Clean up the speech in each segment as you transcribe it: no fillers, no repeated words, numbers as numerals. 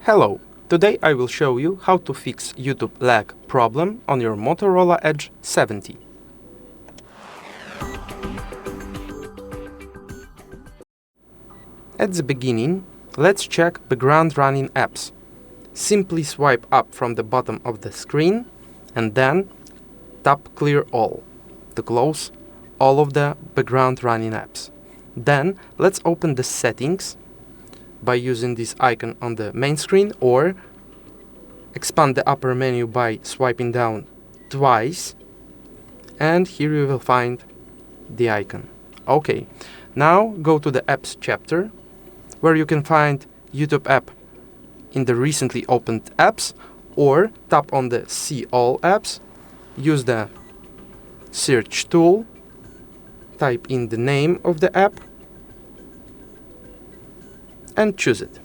Hello! Today I will show you how to fix YouTube lag problem on your Motorola Edge 70. At the beginning, let's check background running apps. Simply swipe up from the bottom of the screen and then tap Clear All to close all of the background running apps. Then let's open the settings by using this icon on the main screen, or expand the upper menu by swiping down twice, and here you will find the icon. Okay, now go to the apps chapter where you can find YouTube app in the recently opened apps, or tap on the See All apps, use the search tool, type in the name of the app and choose it.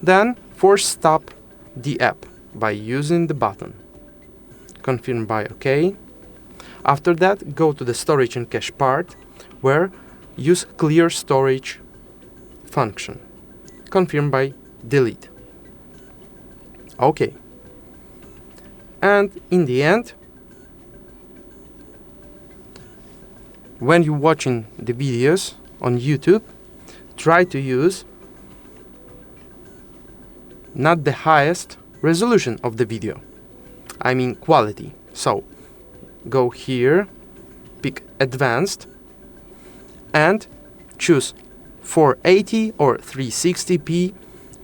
Then force stop the app by using the button. Confirm by OK. After that, go to the storage and cache part where use clear storage function. Confirm by delete. OK. And in the end, when you're watching the videos on YouTube, try to use not the highest resolution of the video, I mean quality. So go here, pick advanced and choose 480 or 360p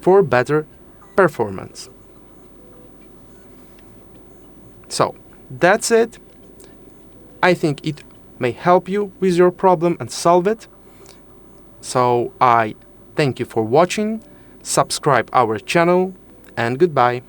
for better performance. So that's it. I think it may help you with your problem and solve it. So I thank you for watching, subscribe our channel, and goodbye.